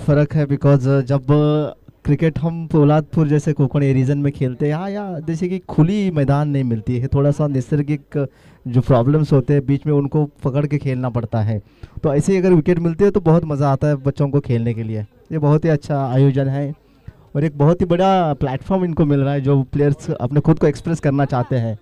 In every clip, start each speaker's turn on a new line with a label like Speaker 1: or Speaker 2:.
Speaker 1: फ़र्क है बिकॉज जब क्रिकेट हम पोलादपुर जैसे कोकण रीजन में खेलते हैं यहाँ या जैसे कि खुली मैदान नहीं मिलती है, थोड़ा सा नैसर्गिक जो प्रॉब्लम्स होते हैं बीच में उनको पकड़ के खेलना पड़ता है। तो ऐसे ही अगर विकेट मिलती है तो बहुत मज़ा आता है बच्चों को खेलने के लिए। ये बहुत ही अच्छा आयोजन है और एक बहुत ही बड़ा प्लेटफॉर्म इनको मिल रहा है जो प्लेयर्स अपने खुद को एक्सप्रेस करना चाहते हैं।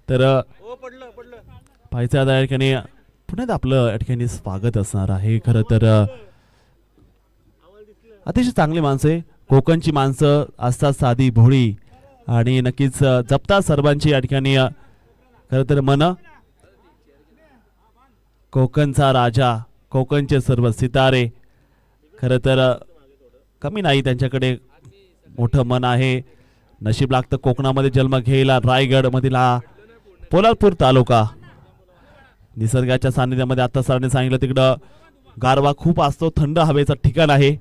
Speaker 2: तर पाहायचं आता या ठिकाणी पुण्यात आपलं या ठिकाणी स्वागत असणार आहे। खरं तर अतिशय चांगली माणसे कोकणची माणसं असतात, साधी भोळी आणि नक्कीच जपतात सर्वांची या ठिकाणी खरं तर मन। कोकणचा राजा, कोकणचे सर्व सितारे खरं तर कमी नाही, त्यांच्याकडे मोठं मन आहे। नशीब लागतं कोकणामध्ये जन्म घ्यायला। रायगड मधील हा पोलादपूर तालुका निसर्गाच्या सानिध्यामध्ये आता सरांनी सांगितलं तिकडं गारवा खूप असतो, थंड हवेचं ठिकाण आहे।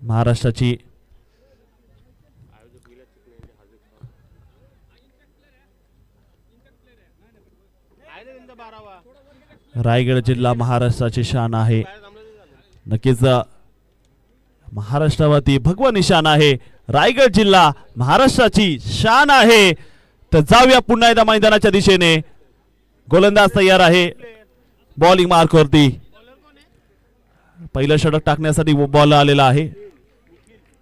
Speaker 2: महाराष्ट्राची रायगड जिल्हा महाराष्ट्राची शान आहे। नक्कीच महाराष्ट्रावरती भगवा निशाण आहे। रायगड जिल्हा महाराष्ट्राची शान आहे। तर जाऊया पुन्हा एकदा मैदानाच्या दिशेने। गोलंदाज तयार आहे बॉलिंग मार्कवरती। पहिलं षटक टाकण्यासाठी बॉल आलेला आहे,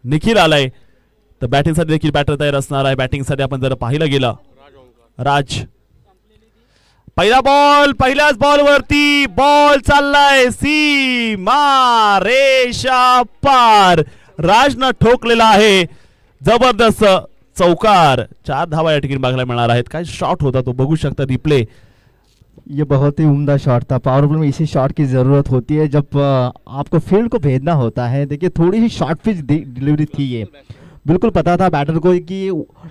Speaker 2: निखिल आलाय। तर बॅटिंग साठी देखील बॅटर तयार असणार आहे। बॅटिंग साठी आपण जर पाहिलं गेलं राज, पहिला बॉल, पहिल्याच बॉल वरती बॉल चाललाय सीमा रेषा पार। राजनं ठोकलेला आहे जबरदस्त चौकार। 4 धावा या ठिकाणी बघायला मिळणार आहेत। काय शॉट होता तो, बघू शकता रिप्ले।
Speaker 1: ये बहुत ही उम्दा शॉट था। पावर प्ले में इसी शॉट की ज़रूरत होती है जब आपको फील्ड को भेजना होता है। देखिए थोड़ी सी शॉर्ट पिच डिलीवरी थी, ये बिल्कुल पता था बैटर को कि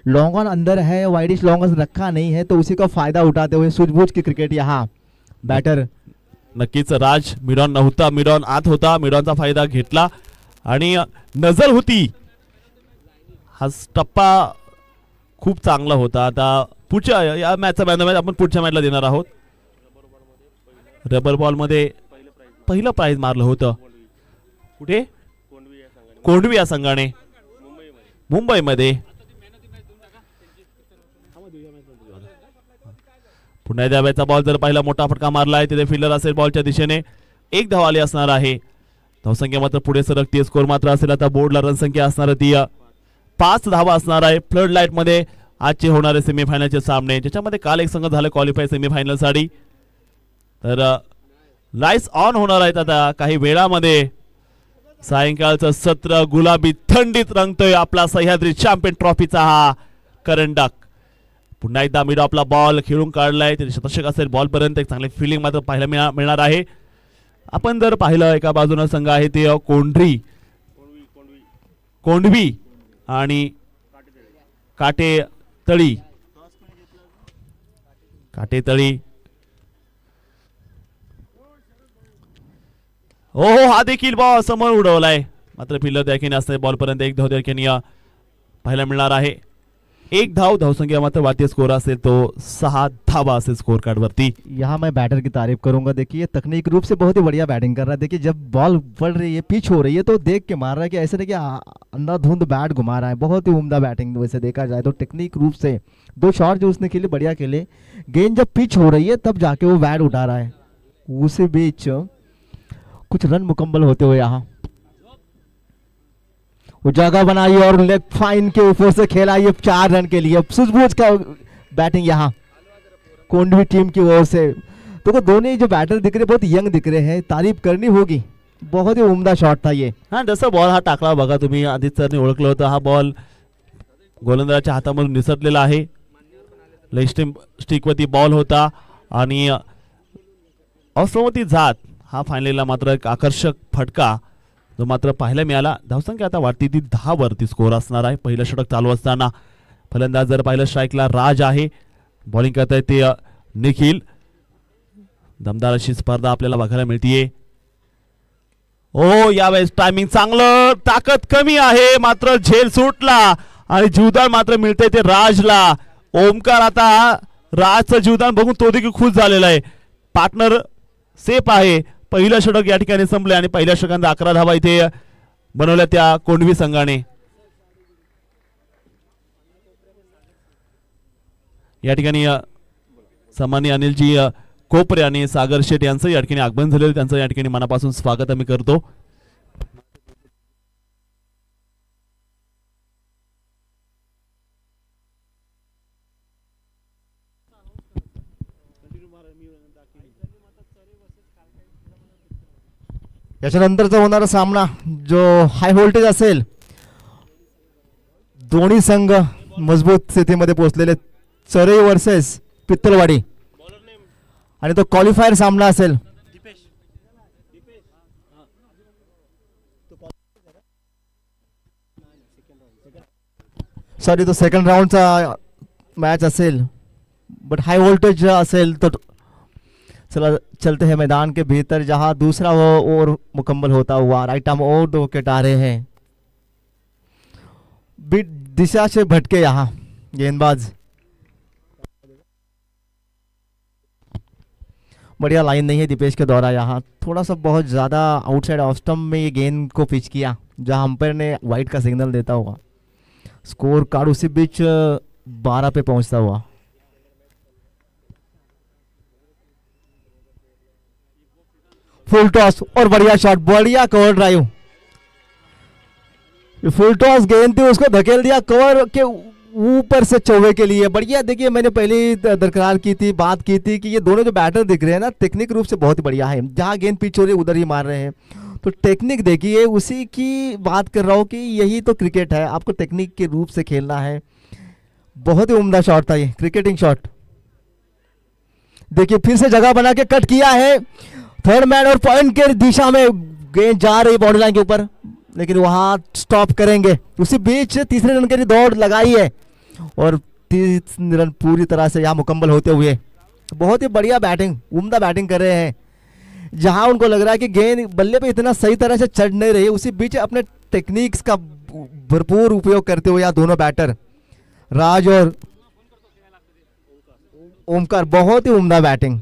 Speaker 1: लॉन्ग ऑन अंदर है, वाइडिश लॉन्ग ऑन रखा नहीं है, तो उसी का फायदा उठाते हुए सूझबूझ की क्रिकेट यहाँ बैटर।
Speaker 2: नक्कीच राज मिड ऑन नव्हता, मिड ऑन आत होता, मिड ऑनचा फायदा घेतला आणि नजर होती। हा टप्पा खूप चांगला होता। आता पुढच्या या मॅचचा मॅच आपण पुढच्या मॅचला देणार आहोत। रबर बॉल मध्ये पहिलं प्राइज मारलं होतं कुठे, कोंडवी या संघाने मुंबईमध्ये। पुन्हा एकदा बॅटचा बॉल जर पहिला मोठा फटका मारला आहे तिथे फिल्डर असेल बॉलच्या दिशेने। 1 धाव आली असणार आहे। धावसंख्या मात्र पुढे सरकते, स्कोर मात्र असेल आता बोर्डला रन संख्या असणार ती 5 धावा असणार आहे। फ्लड लाईट मध्ये आजचे होणारे सेमीफायनलचे सामने, ज्याच्यामध्ये काल एक संघ झाले क्वालिफाय सेमीफायनल साठी। तर लाईट्स ऑन होणार आहेत आता काही वेळामध्ये। सायंकाळचं सत्र गुलाबी थंडीत रंगतोय आपला सह्याद्री चॅम्पियन ट्रॉफीचा हा करंडक। पुन्हा एकदा मिड ऑफला बॉल खेळून काढलाय, ते शतक असेल बॉल पर्यंत। एक चांगली फिलिंग मात्र पाहायला मिळणार आहे। आपण जर पाहिलं एका बाजूनं संघ आहे ते कोंडवी आणि काटेतळी। हो हा देखील बॉल समोर उडवलाय, मात्र फिल्डर देखील असते बॉल पर्यंत। 1 धाव देखील पाहायला मिळणार आहे। 1 धाव, धावसंख्या मात्र वाढती स्कोर असेल तो 6 धावा असेल स्कोर कार्ड वरती।
Speaker 1: यहाँ मैं बैटर की तारीफ करूंगा। देखिए तकनीक रूप से बहुत ही बढ़िया बैटिंग कर रहा है। देखिए जब बॉल बढ़ रही है, पिच हो रही है तो देख के मार रहा है कि ऐसे नहीं कि अंधाधुंध बैट घुमा रहा है। बहुत ही उम्दा बैटिंग वैसे देखा जाए तो टेक्निक रूप से 2 शॉट जो उसने खेले बढ़िया खेले। गेंद जब पिच हो रही है तब जाके वो बैट उठा रहा है। उसी बीच कुछ रन मुकम्मल होते हुए यहाँ वो जगह बनाई और लेग फाइन के ऊपर से खेला ये 4 रन के लिए। सूझबूझ का बैटिंग यहाँ कोंडवी टीम की ओर से। तो दोनों जो बैटर दिख रहे बहुत यंग दिख रहे हैं, तारीफ करनी होगी। बहुत ही उम्दा शॉट था ये।
Speaker 2: हा जसं बॉल हा टाकला बघा तुम्ही, आदित्य सरने ओळखलं होतं हा बॉल गोलंदाजाच्या हातामधून निसटलेला आहे। लेग स्टिकवरती बॉल होता आणि असमती जात हा फायनलला मात्र एक आकर्षक फटका जो मात्र पाहायला मिळाला। धावसंख्या आता वाढती ती 10 वरती स्कोर असणार आहे। पहिलं षटक चालू असताना फलंदाज जर पाहिलं स्ट्राईकला राज आहे, बॉलिंग करतायत ते निखिल. दमदार अशी स्पर्धा आपल्याला बघायला मिळतीये. ओ यावेळेस टायमिंग चांगलं, ताकद कमी आहे मात्र झेल सुटला आणि जीवदान मात्र मिळते ते राजला. ओमकार आता राजचं जीवदान बघून तो देखील खुश झालेला आहे. पार्टनर सेफ आहे. पहिलं षटक या ठिकाणी संपले आणि पहिल्या षटकांत 11 धावा इथे बनवल्या त्या कोंढवी संघाने. या ठिकाणी सामान्य अनिलजी कोपरे आणि सागर शेठ यांचं या ठिकाणी आगमन झालेलं, त्यांचं या ठिकाणी मनापासून स्वागत आम्ही करतो.
Speaker 1: याच्यानंतरचा होणारा सामना जो हाय व्होल्टेज असेल, दोन्ही संघ मजबूत स्थितीमध्ये पोहोचलेले, चरई वर्सेस पित्तलवाडी, आणि तो क्वालिफायर सामना असेल. सॉरी, तो सेकंड राउंडचा मैच असेल, बट हाई वोल्टेज असेल तो चला चलते हैं मैदान के भीतर, जहां दूसरा वो ओवर मुकम्मल होता हुआ राइट आर्म ओवर दो के टारे हैं. बीट दिशा से भटके यहाँ गेंदबाज, बढ़िया लाइन नहीं है दीपेश के द्वारा. यहाँ थोड़ा सा बहुत ज़्यादा आउटसाइड ऑफ स्टंप में ये गेंद को पिच किया, जहाँ अंपायर ने वाइड का सिग्नल देता हुआ. स्कोर कार्ड उसी बीच 12 पे पहुंचता हुआ. फुल टॉस और बढ़िया शॉट, बढ़िया कवर ड्राइव. फुल टॉस गेंद थी, उसको धकेल दिया कवर के ऊपर से चौवे के लिए. बढ़िया. देखिए, मैंने पहले ही दरकरार की थी, बात की थी कि ये दोनों जो बैटर दिख रहे हैं ना, टेक्निक रूप से बहुत बढ़िया है. जहां गेंद पिच हो रही है उधर ही मार रहे हैं, तो टेक्निक देखिए, उसी की बात कर रहा हूं कि यही तो क्रिकेट है, आपको टेक्निक के रूप से खेलना है. बहुत ही उम्दा शॉट था ये, क्रिकेटिंग शॉट. देखिए, फिर से जगह बना के कट किया है, थर्ड मैन और पॉइंट के दिशा में गेंद जा रही बाउंड्री लाइन के ऊपर, लेकिन वहां स्टॉप करेंगे. उसी बीच तीसरे रन के लिए दौड़ लगाई है और 30 रन पूरी तरह से यहाँ मुकम्मल होते हुए. बहुत ही बढ़िया बैटिंग, उम्दा बैटिंग कर रहे हैं. जहां उनको लग रहा है कि गेंद बल्ले पे इतना सही तरह से चढ़ नहीं रही, उसी बीच अपने टेक्निक्स का भरपूर उपयोग करते हुए यहाँ दोनों बैटर राज और ओमकार, बहुत ही उम्दा बैटिंग.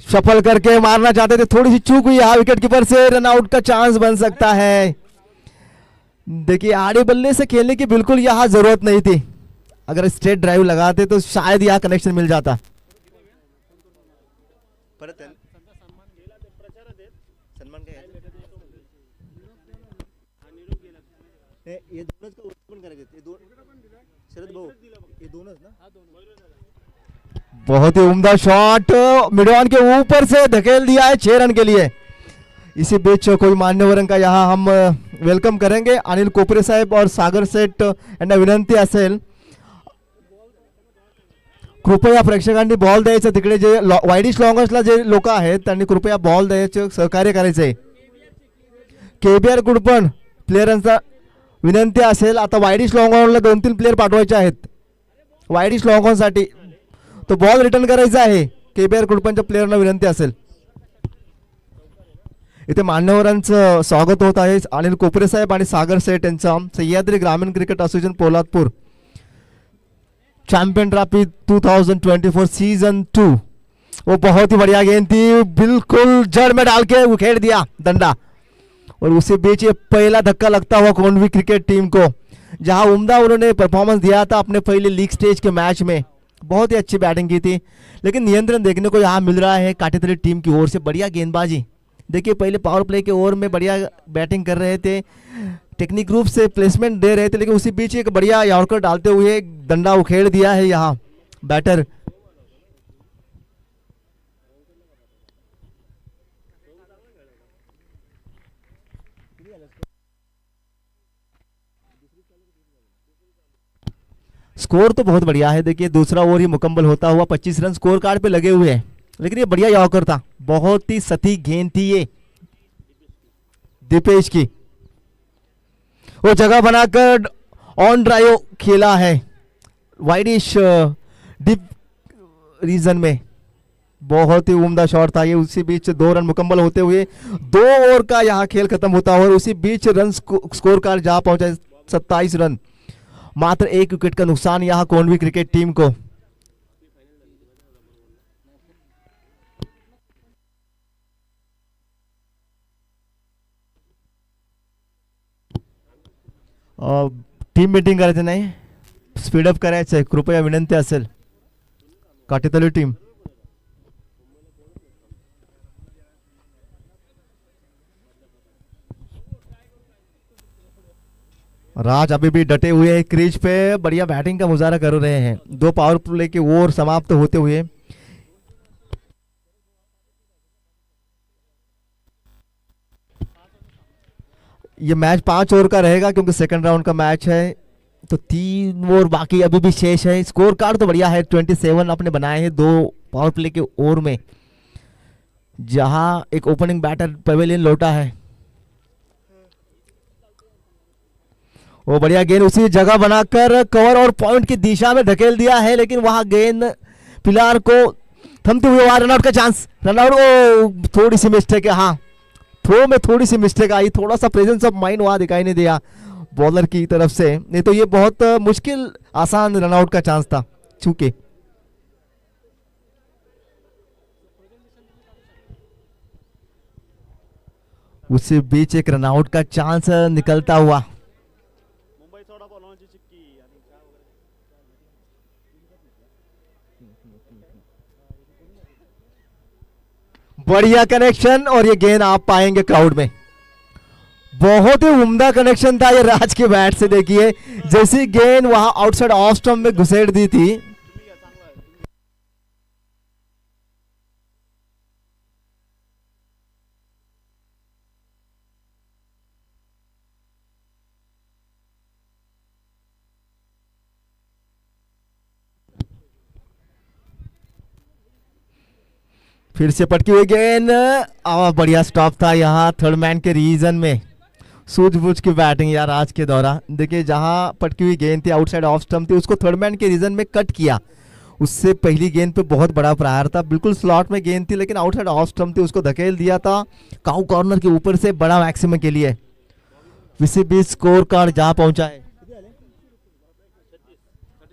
Speaker 1: सफल करके मारना चाहते थे, थोड़ी सी चूक हुई यहाँ विकेट कीपर से, रन आउट का चांस बन सकता है. देखिए, आड़े बल्ले से खेलने की बिल्कुल यहाँ जरूरत नहीं थी. अगर स्ट्रेट ड्राइव लगाते तो शायद यहाँ कनेक्शन मिल जाता. बहुत ही उम्दा शॉट, मिडऑन के ऊपर से धकेल दिया है 6 रन के लिए. इसी बीच कोई मान्यवरांका का यहाँ हम वेलकम करेंगे. अनिल कोपरे साहेब और सागर सेठ यांना विनंती असेल, कृपया प्रेक्षकांनी बॉल द्यायचं. तिकडे जे वाईडिश लॉंगर्सला जे लोक आहेत त्यांनी कृपया बॉल द्यायचे, सहकार्य करायचे. केबीआर कुडपण प्लेयरांचा विनंती असेल. आता वाईडिश लॉंगॉनला 2-3 प्लेयर पाठवायचे आहेत. वाईडिश लॉंगॉनसाठी तो बॉल रिटर्न करायचा आहे. केबीआर कुडपणच्या प्लेयरना विनंती असेल. इथे मान्यवरांचं स्वागत होत आहे. अनिल कोपरे साहेब आणि सागर सेठ यांचा सह्याद्री ग्रामीण cricket association Poladpur champion trophy 2024 season 2. वो बहुत ही बढ़िया गेंद थी, बिल्कुल जड़ में डाल के उखेड़ दिया डंडा. और उसी बीच ये पहला धक्का लगता हुआ कोंडवी क्रिकेट टीम को, जहां उम्दा उन्होंने परफॉर्मेंस दिया था अपने पहले लीग स्टेज के मैच में. बहुत ही अच्छी बैटिंग की थी, लेकिन नियंत्रण देखने को यहाँ मिल रहा है काटेतली टीम की ओर से. बढ़िया गेंदबाजी. देखिए, पहले पावर प्ले के ओवर में बढ़िया बैटिंग कर रहे थे, टेक्निक रूप से प्लेसमेंट दे रहे थे, लेकिन उसी बीच एक बढ़िया यॉर्कर डालते हुए डंडा उखेड़ दिया है यहाँ बैटर. स्कोर तो बहुत बढ़िया है. देखिए, दूसरा ओवर ही मुकम्मल होता हुआ 25 रन स्कोर कार्ड पे लगे हुए हैं, लेकिन ये बढ़िया यॉर्कर था, बहुत ही सटीक गेंद थी ये. दीपेश की, वो जगह बनाकर ऑन ड्राइव खेला है वाइडिश डीप रीजन में, बहुत ही उम्दा शॉट था ये। उसी बीच 2 रन मुकम्मल होते हुए 2 ओवर का यहाँ खेल खत्म होता है और उसी बीच रन स्कोर कार्ड जहाँ पहुंचा 27 रन, मात्र 1 विकेट का नुकसान यहाँ कोंडवी क्रिकेट टीम को। टीम मीटिंग करायचं नाही, स्पीडअप करायचं आहे, कृपया विनंती असेल काटेतली टीम। राज अभी भी डटे हुए हैं क्रीज पे, बढ़िया बैटिंग का मुजाहरा कर रहे हैं। 2 पावर प्ले के ओवर समाप्त होते हुए ये मैच 5 ओवर का रहेगा क्योंकि सेकंड राउंड का मैच है, तो 3 ओवर बाकी अभी भी शेष है। स्कोर कार्ड तो बढ़िया है, 27 आपने बनाए हैं 2 पावर प्ले के ओवर में, जहां एक ओपनिंग बैटर पवेलियन लौटा है। वो बढ़िया गेंद उसी जगह बनाकर कवर और पॉइंट की दिशा में धकेल दिया है, लेकिन वहां गेंद पिलार को थमते हुए वहां रनआउट का चांस, रनआउट। ओ थोड़ी सी मिस्टेक है, हाँ थ्रो में थोड़ी सी मिस्टेक आई, थोड़ा सा प्रेजेंस ऑफ माइंड वहां दिखाई नहीं दिया बॉलर की तरफ से, नहीं तो ये बहुत मुश्किल आसान रनआउट का चांस था चूके। उसी बीच एक रनआउट का चांस निकलता हुआ, बढ़िया कनेक्शन और ये गेंद आप पाएंगे क्राउड में। बहुत ही उम्दा कनेक्शन था ये राज के बैट से, देखिए जैसी गेंद वहां आउटसाइड ऑफ स्टंप में घुसेड़ दी थी। फिर से पटकी हुई गेंद, बढ़िया स्टॉप था यहाँ थर्ड मैन के रीजन में। सूझबूझ की बैटिंग यार आज के दौरान, देखिए जहां पटकी हुई गेंद थी आउटसाइड ऑफ स्टंप थी, उसको थर्ड मैन के रीजन में कट किया। उससे पहली गेंद पे बहुत बड़ा प्रहार था, बिल्कुल स्लॉट में गेंद थी लेकिन आउटसाइड ऑफ स्टंप थी, उसको धकेल दिया था काउ कॉर्नर के ऊपर से बड़ा मैक्सिमम के लिए। इसी बीच स्कोर कार्ड जहां पहुंचा है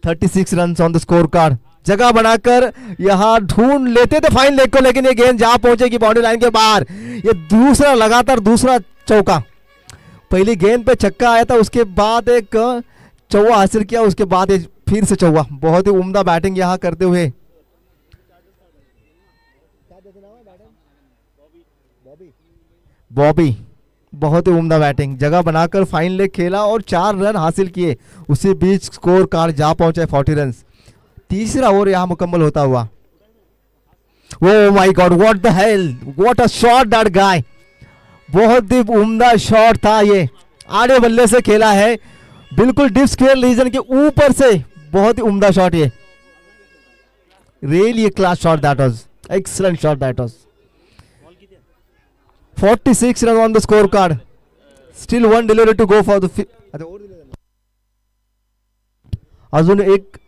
Speaker 1: 36 run on the score card. जगह बनाकर यहां ढूंढ लेते थे फाइन लेग को, लेकिन ये गेंद जहां पहुंचेगी बाउंड्री लाइन के बाहर। ये दूसरा लगातार दूसरा चौका, पहली गेंद पे छक्का आया था, उसके बाद एक चौवा हासिल किया, उसके बाद ये फिर से चौवा। बहुत ही उम्दा बैटिंग यहां करते हुए बॉबी, बहुत ही उम्दा बैटिंग, जगह बनाकर फाइन लेग खेला और 4 रन हासिल किए। उसी बीच स्कोर कार्ड जहां पहुंचा 40 रन। तीसरा ओवर यहां मुकम्मल होता हुआ। Oh my God, what the hell, what a shot that guy, बहुत ही उम्दा शॉट था ये, आड़े बल्ले से खेला है, बिल्कुल डीप स्क्वायर रीजन के ऊपर से, बहुत ही उम्दा शॉट ये, really class shot that was, excellent shot that was. 46 run on the score card, still 1 delivery to go for the, अजून एक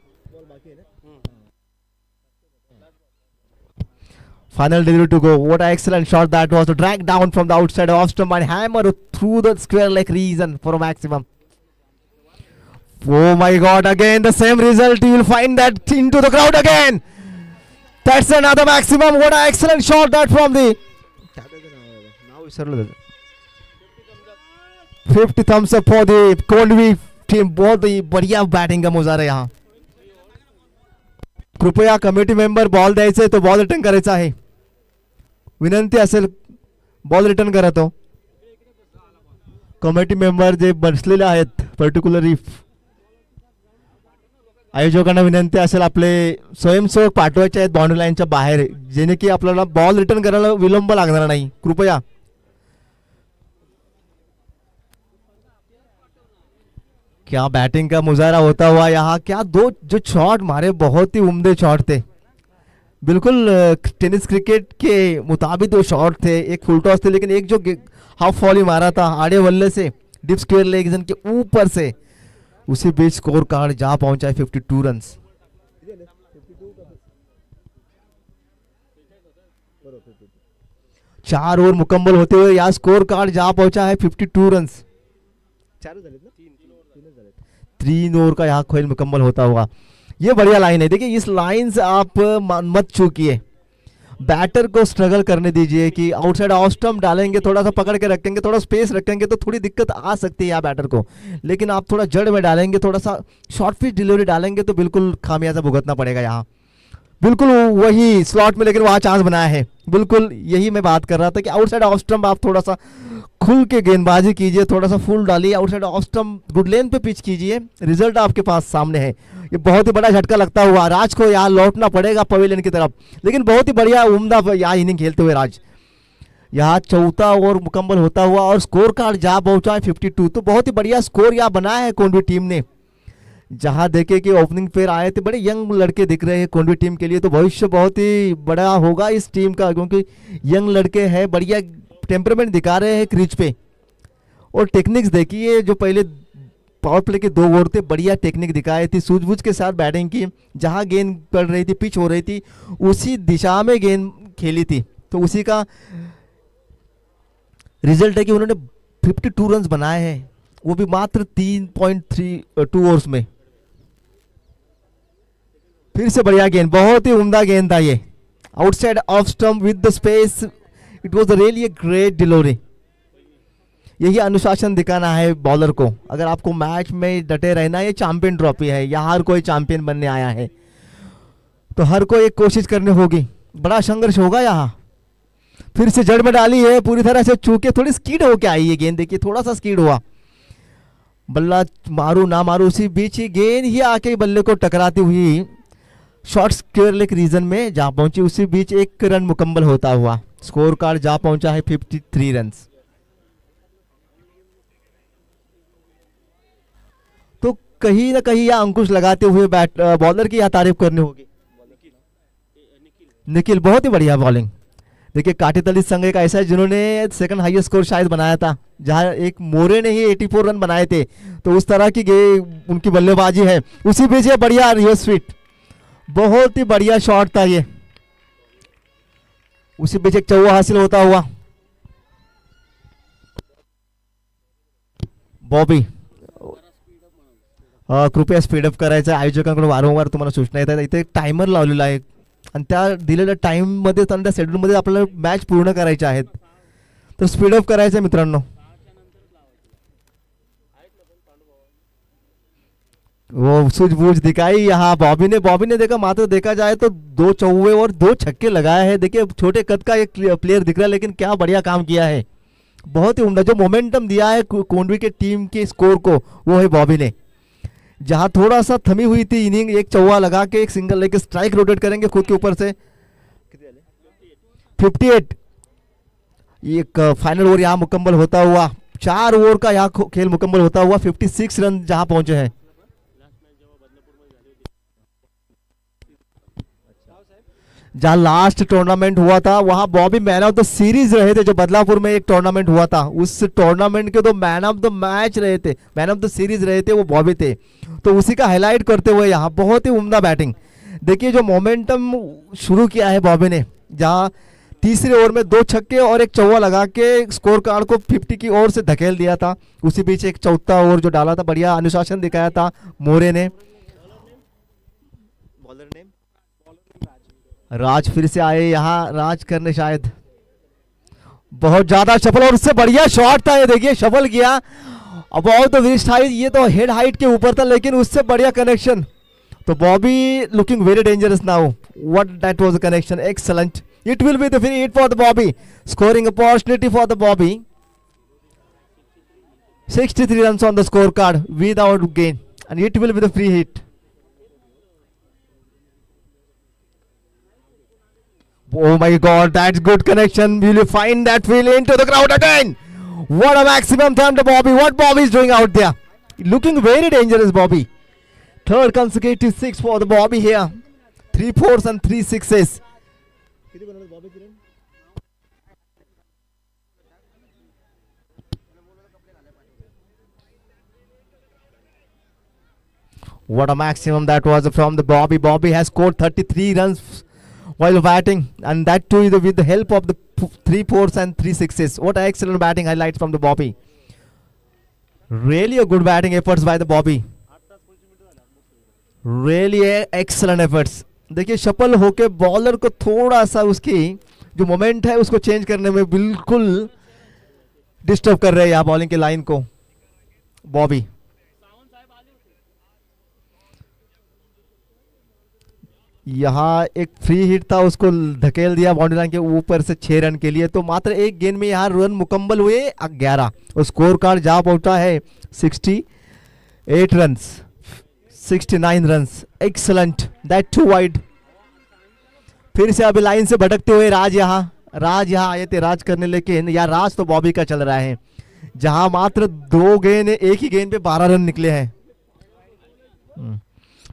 Speaker 1: final delivery to go. What an excellent shot that was, to drag down from the outside off stump and hammer through the square leg region for a maximum. Oh my god, again the same result, you will find that into the crowd again. That's another maximum. What an excellent shot that from the 50 thumbs up for the Kondvi team. बहुत ही बढ़िया batting का मुजाहरा यहाँ। कृपया committee member ball द्यायचे तो ball return करायचा आहे, विनंती असेल बॉल रिटर्न करा। तो कमिटी मेंबर जे बसलेले आहेत पर्टिक्युलरली, आयोजकांना विनंती असेल आपले स्वयंसेवक पाठवायचे आहेत बाउंड्री लाईनच्या बाहेर, जेणे की आपल्याला बॉल रिटर्न करायला विलंब लागणार नाही, कृपया। क्या बैटिंग का मुजाहरा होता हुआ यहाँ, क्या 2 जो शॉट मारे बहुत ही उम्दे शॉट थे, बिल्कुल टेनिस क्रिकेट के मुताबिक दो शॉट थे, एक फुल टॉस थे, लेकिन एक जो हाफ वॉली मारा था आड़े बल्ले से डिप स्क्वायर लेग जोन के ऊपर से, उसी बीच स्कोर कार्ड जा पहुंचा है 52 रन्स। 4 ओवर मुकम्मल होते हुए यहाँ स्कोर कार्ड जा पहुंचा है 52 रन्स। 3 ओवर का यहाँ खेल मुकम्मल होता हुआ, ये बढ़िया लाइन है। देखिए इस लाइन से आप मत चूकिए, बैटर को स्ट्रगल करने दीजिए कि आउटसाइड ऑफ स्टंप डालेंगे, थोड़ा सा पकड़ के रखेंगे, थोड़ा स्पेस रखेंगे तो थोड़ी दिक्कत आ सकती है यहाँ बैटर को, लेकिन आप थोड़ा जड़ में डालेंगे, थोड़ा सा शॉर्ट पिच डिलीवरी डालेंगे तो बिल्कुल खामियाजा भुगतना पड़ेगा यहाँ। बिल्कुल वही स्लॉट में, लेकिन वहाँ चांस बनाया है। बिल्कुल यही मैं बात कर रहा था कि आउटसाइड ऑफ स्टंप आप थोड़ा सा खुल के गेंदबाजी कीजिए, थोड़ा सा फुल डालिए, outside of stump good length पे पिच कीजिए, रिजल्ट आपके पास सामने है। ये बहुत ही बड़ा झटका लगता हुआ राज को यहाँ लौटना पड़ेगा पवेलियन की तरफ, लेकिन बहुत ही बढ़िया उम्दा यहाँ इनिंग खेलते हुए राज। यहाँ चौथा ओवर मुकम्मल होता हुआ और स्कोर कार्ड जा पहुंचा है 52। तो बहुत ही बढ़िया स्कोर यहाँ बनाया है कोंडवी टीम ने। जहां देखे कि ओपनिंग पेयर आए थे, बड़े यंग लड़के दिख रहे हैं कोंडवी टीम के लिए, तो भविष्य बहुत ही बड़ा होगा इस टीम का, क्योंकि यंग लड़के हैं, बढ़िया टेम्परामेंट दिखा रहे हैं क्रीज पे। और टेक्निक्स देखिए, जो पहले power play K 2 over the, बढ़िया टेक्निक दिखाई थी, सूझबूझ के साथ बैटिंग की, जहां गेंद पड़ रही थी, पिच हो रही थी, उसी दिशा में गेंद खेली थी, तो उसी का रिजल्ट है कि उन्होंने 52 रन बनाए हैं, वो भी मात्र 3.32 ओवर्स में। फिर से बढ़िया गेंद, बहुत ही उम्दा गेंद था ये, आउटसाइड ऑफ स्टंप विद द स्पेस, इट वाज रियली अ ग्रेट डिलीवरी। यही अनुशासन दिखाना है बॉलर को, अगर आपको मैच में डटे रहना, ये चैंपियन ट्रॉफी है, यहाँ हर कोई चैंपियन बनने आया है, तो हर कोई एक कोशिश करनी होगी, बड़ा संघर्ष होगा यहाँ। फिर से जड़ में डाली है, पूरी तरह से चूके थोड़ी स्कीड होके आई है गेंद, देखिए थोड़ा सा स्कीड हुआ, बल्ला मारू ना मारू उसी बीच ही गेंद ही आके बल्ले को टकराती हुई शॉर्ट स्क्वायर लेग रीजन में जा पहुंची, उसी बीच 1 रन मुकम्मल होता हुआ स्कोर कार्ड जा पहुंचा है 53 रन। तो कहीं ना कहीं यह अंकुश लगाते हुए बॉलर की यह तारीफ करनी होगी, निखिल बहुत ही बढ़िया बॉलिंग। देखिए काटीतली संघ एक ऐसा है जिन्होंने सेकंड हाईएस्ट स्कोर शायद बनाया था, जहां एक मोरे ने ही 84 रन बनाए थे, तो उस तरह की उनकी बल्लेबाजी है। उसी बीच ये बढ़िया रिवर्स स्वीट, बहुत ही बढ़िया शॉट था ये, उसी बीच एक चौवा हासिल होता हुआ। बॉबी कृपया स्पीडअप करायचं, आयोजकांकडून वारंवार तुम्हाला सूचना येतात, इथे एक टायमर लावलेला आहे आणि त्या दिलेल्या टाइम मध्ये, त्या शेड्यूल मध्ये आपल्याला मॅच पूर्ण करायचे आहेत, तर स्पीडअप करायचं मित्रांनो। वो सूझबूझ दिखाई यहाँ बॉबी ने देखा, मात्र देखा जाए तो 2 चौवे और 2 छक्के लगाए हैं। देखिए छोटे कद का एक प्लेयर दिख रहा है, लेकिन क्या बढ़िया काम किया है, बहुत ही उम्दा। जो मोमेंटम दिया है कोंडवी के टीम के स्कोर को, वो है बॉबी ने। जहां थोड़ा सा थमी हुई थी इनिंग, एक चौवा लगा के एक सिंगल लेके स्ट्राइक रोटेट करेंगे खुद के ऊपर से 58। एक फाइनल ओवर यहाँ मुकम्मल होता हुआ, 4 ओवर का यहाँ खेल मुकम्मल होता हुआ 56 रन जहां पहुंचे हैं। जहां लास्ट टूर्नामेंट हुआ था वहां Bobby man of the series रहे थे, जो बदलापुर में एक टूर्नामेंट हुआ था, उस टूर्नामेंट के तो मैन ऑफ द मैच रहे थे, मैन ऑफ द सीरीज रहे थे, वो बॉबी थे। तो उसी का हाईलाइट करते हुए यहाँ बहुत ही उम्दा बैटिंग। देखिए जो मोमेंटम शुरू किया है बॉबी ने, जहां तीसरे ओवर में 2 छक्के और एक चौवा लगा के स्कोर कार्ड को 50 की ओर से धकेल दिया था। उसी बीच एक चौथा ओवर जो डाला था, बढ़िया अनुशासन दिखाया था मोरे ने। बॉलर ने राज फिर से आए यहाँ राज करने, शायद बहुत ज्यादा सफल, और उससे बढ़िया शॉट था ये, देखिए सफल किया। अब द वेस्ट हाइट, ये तो हेड हाइट के ऊपर था, लेकिन उससे बढ़िया कनेक्शन। तो Bobby looking very dangerous now, what that was the connection, excellent. It will be the free hit for the Bobby, scoring opportunity for the Bobby. 63 runs on the scorecard without gain, and it will be the free hit. Oh my God, that's good connection. Will you find that wheel into the crowd again? What a maximum time to Bobby. What Bobby is doing out there? Looking very dangerous, Bobby. Third consecutive 6 for the Bobby here. 3 4s and 3 6s. What a maximum that was from the Bobby. Bobby has scored 33 runs while batting, and that too is with the help of the 3 4s and 3 6s. What excellent batting highlights from the Bobby. Really a good batting efforts by the Bobby. Really excellent efforts. देखिए shuffle okay bowler को थोड़ा सा उसकी जो moment है उसको change करने में बिल्कुल डिस्टर्ब कर रहे हैं यहाँ बॉलिंग के लाइन को बॉबी. यहाँ एक फ्री हिट था, उसको धकेल दिया बाउंड्री लाइन के ऊपर से 6 रन के लिए. तो मात्र एक गेंद में यहाँ रन मुकम्मल हुए 11 और स्कोर कार्ड जा पहुंचा है 68 run 69 run. Excellent that too wide. फिर से अभी लाइन से भटकते हुए राज यहाँ आए थे राज करने, लेकिन यार राज तो बॉबी का चल रहा है जहां मात्र 2 गेंद एक ही गेंद पे 12 रन निकले हैं.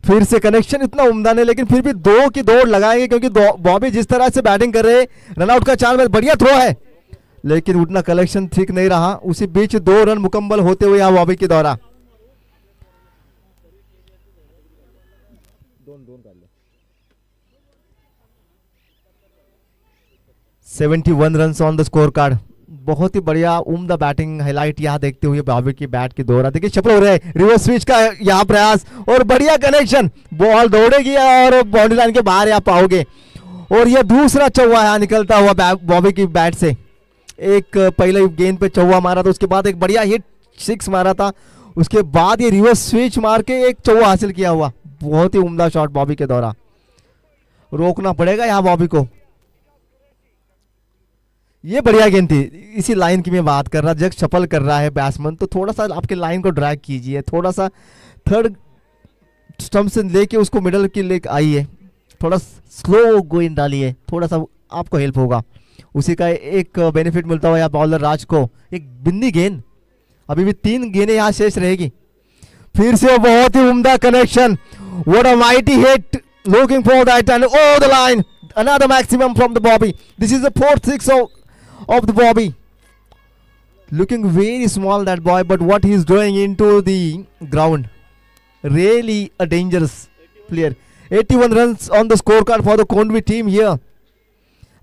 Speaker 1: फिर से कनेक्शन इतना उम्दा नहीं, लेकिन फिर भी 2 की दौड़ लगाएंगे क्योंकि बॉबी जिस तरह से बैटिंग कर रहे, रनआउट का चांस बढ़िया थ्रो है लेकिन उतना कलेक्शन ठीक नहीं रहा. उसी बीच 2 रन मुकम्मल होते हुए यहाँ बॉबी के दौरा. 71 run on the score card. बहुत ही बढ़िया उम्दा बैटिंग हाईलाइट यहाँ देखते हुए बॉबी की बैट की दौरा. देखिए सफल हो रहे हैं, रिवर्स स्विच का यहाँ प्रयास और बढ़िया कनेक्शन, बॉल दौड़ेगी और बाउंड्री लाइन के बाहर आप पाओगे. और ये दूसरा चौवा यहाँ निकलता हुआ बॉबी की बैट से. एक पहले गेंद पे चौवा मारा था, उसके बाद एक बढ़िया हिट 6 मारा था, उसके बाद ये रिवर्स स्विच मार के एक चौवा हासिल किया हुआ. बहुत ही उम्दा शॉट बॉबी के दौरा. रोकना पड़ेगा यहाँ बॉबी को. ये बढ़िया गेंद थी. इसी लाइन की मैं बात कर रहा, जब शफल कर रहा है बैट्समैन तो थोड़ा सा आपके लाइन को ड्रैग कीजिए, थोड़ा सा थर्ड स्टंप से लेके उसको मिडल की लेके आइए, थोड़ा स्लो गोइंग डालिए, थोड़ा सा आपको हेल्प होगा. उसी का एक बेनिफिट मिलता हुआ यहाँ बॉलर राज को. एक बिंदी गेंद, अभी भी 3 गेंदें यहाँ शेष रहेगी. फिर से बहुत ही उम्दा connection. What a mighty hit, looking for that end over the line. Another maximum from the Bobby. This is the 4th 6 of the Bobby. Looking very small that boy, but what he is doing into the ground, really a dangerous player. 81 runs on the scorecard for the Conwy team here,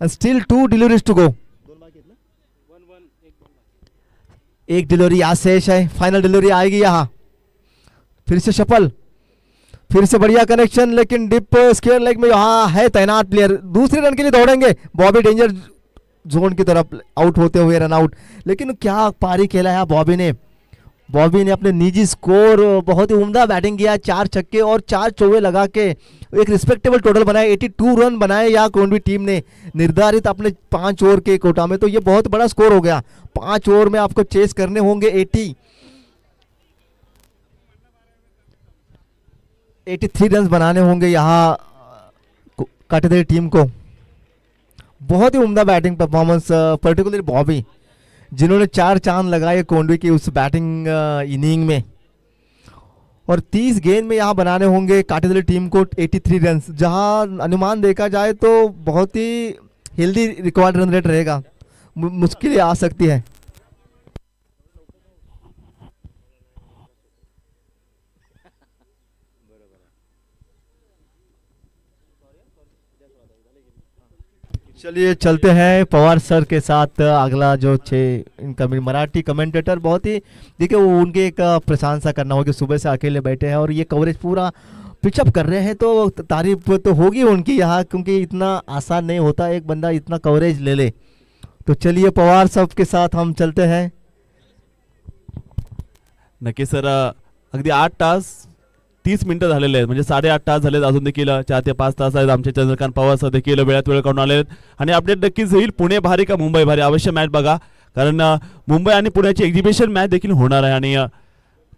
Speaker 1: and still 2 deliveries to go. एक delivery आज शेष है, final delivery आएगी यहाँ. फिर से shuffle, फिर से बढ़िया connection, लेकिन डिप स्क्वायर लेग में यहाँ है तैनात प्लेयर. दूसरे रन के लिए दौड़ेंगे, बॉबी डेंजर जोन की तरफ आउट होते हुए रन आउट. लेकिन क्या पारी खेला है बॉबी ने. बॉबी ने अपने निजी स्कोर बहुत ही उम्दा बैटिंग किया, 4 छक्के और 4 चौके लगा के एक रिस्पेक्टेबल टोटल बनाए. 82 रन बनाए यहाँ कोनवी टीम ने निर्धारित अपने 5 ओवर के कोटा में. तो ये बहुत बड़ा स्कोर हो गया. 5 ओवर में आपको चेस करने होंगे 83 रन बनाने होंगे यहाँ काटेदारी टीम को. बहुत ही उम्दा बैटिंग परफॉर्मेंस, पर्टिकुलरली बॉबी जिन्होंने 4 चांद लगाए कोंडवी की उस बैटिंग इनिंग में. और 30 गेंद में यहाँ बनाने होंगे काटेदारी टीम को 83 रन, जहाँ अनुमान देखा जाए तो बहुत ही हेल्दी रिकॉर्ड रन रेट रहेगा. मुश्किल आ सकती है. चलिए चलते हैं पवार सर के साथ. अगला जो 6 इनका मराठी कमेंटेटर, बहुत ही देखिए वो उनके एक प्रशंसा करना होगी. सुबह से अकेले बैठे हैं और ये कवरेज पूरा पिचअप कर रहे हैं, तो तारीफ तो होगी उनकी यहाँ, क्योंकि इतना आसान नहीं होता एक बंदा इतना कवरेज ले ले. तो चलिए पवार साहब के साथ हम चलते हैं.
Speaker 2: नक्की सर, अगदी 8 तास 30 मिनिटं झालेले आहेत, म्हणजे 8.5 तास झालेत. अजून देखील 4 ते 5 तास आहेत. आमचे चंद्रकांत पवार सर देखील वेळात वेळ काढून आले आहेत आणि अपडेट नक्कीच होईल. पुणे भारी का मुंबई भारी, अवश्य मॅच बघा, कारण मुंबई आणि पुण्याची एक्झिबिशन मॅच देखील होणार आहे आणि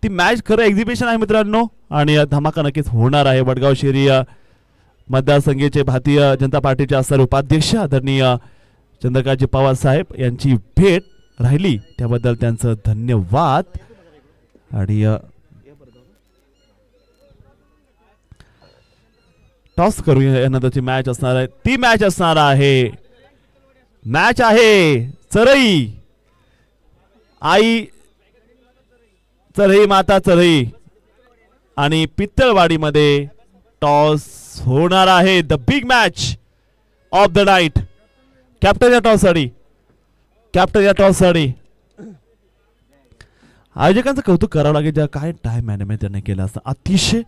Speaker 2: ती मॅच खरं एक्झिबिशन आहे मित्रांनो. आणि धमाका नक्कीच होणार आहे. वडगाव शहरी मतदारसंघाचे भारतीय जनता पार्टीचे सर्व उपाध्यक्ष आदरणीय चंद्रकांतजी पवार साहेब यांची भेट राहिली, त्याबद्दल त्यांचं धन्यवाद. आणि टॉस करूया नंतरची मॅच असणार आहे ती मॅच असणार आहे मॅच आहे चरई आई चरई माता चरई आणि पित्तळवाडीमध्ये टॉस होणार आहे the big match of the night captain या टॉस साठी आयोजकांचं कौतुक करावं लागेल ज्या काय टाइम मॅनेजमेंट त्यांनी केलं असतं अतिशय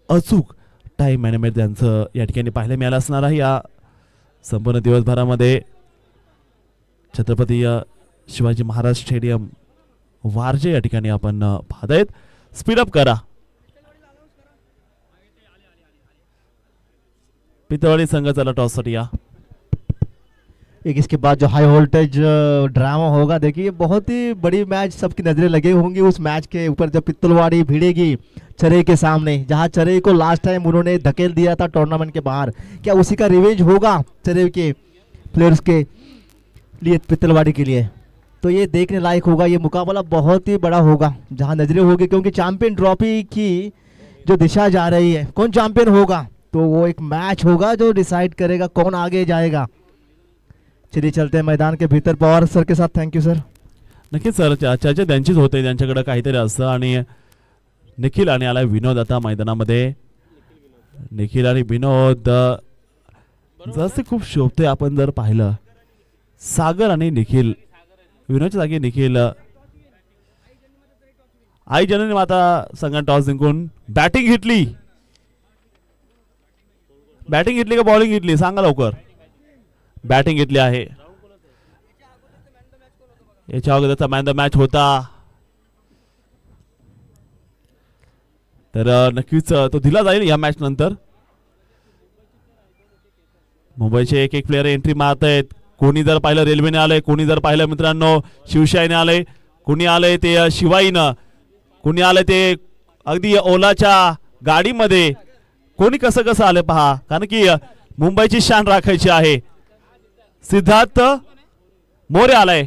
Speaker 2: अचूक टाइम मॅनेजमेंट त्यांचं या ठिकाणी पाहायला मिळालं असणार आहे या संपूर्ण दिवसभरामध्ये छत्रपती शिवाजी महाराज स्टेडियम वारजे या ठिकाणी आपण पाहतायत स्पीडअप करा पितळवाडी संघ चला टॉस साठी या
Speaker 1: एक इसके बाद जो हाई वोल्टेज ड्रामा होगा देखिए बहुत ही बड़ी मैच सबकी नजरें लगे होंगी उस मैच के ऊपर जब पित्तलवाड़ी भिड़ेगी चरई के सामने जहां चरई को लास्ट टाइम उन्होंने धकेल दिया था टूर्नामेंट के बाहर क्या उसी का रिवेंज होगा चरई के प्लेयर्स के लिए पित्तलवाड़ी के लिए तो ये देखने लायक होगा ये मुकाबला बहुत ही बड़ा होगा जहां नजरें होगी क्योंकि चैंपियन ट्रॉफी की जो दिशा जा रही है कौन चैंपियन होगा तो वो एक मैच होगा जो डिसाइड करेगा कौन आगे जाएगा चलिए चलते हैं मैदान के भीतर पवार सर के साथ थैंक यू सर
Speaker 2: नक्कीच सर चर्चा त्यांचीच होते त्यांच्याकडे काहीतरी असतं आणि निखिल आणि आलाय विनोद आता मैदानामध्ये निखिल आणि विनोद जसे खूप शोभते आपण जर पाहिलं सागर आणि निखिल विनोदच्या जागी निखिल आई जननी माता संघाने टॉस जिंकून बॅटिंग घेतली का बॉलिंग घेतली सांगा लवकर बॅटिंग घेतली आहे याच्या अगोदरचा मॅन द मॅच होता तर नक्कीच तो दिला जाईल या मॅच नंतर मुंबईचे एक एक प्लेयर एंट्री मारत आहेत कोणी जर पाहिलं रेल्वेने आलंय कोणी जर पाहिलं मित्रांनो शिवशाहीने आलंय कोणी आलंय ते शिवाईनं कोणी आलंय ते अगदी ओलाच्या गाडीमध्ये कोणी कसं कसं आलंय पहा कारण की मुंबईची शान राखायची आहे सिद्धार्थ मोरे आलाय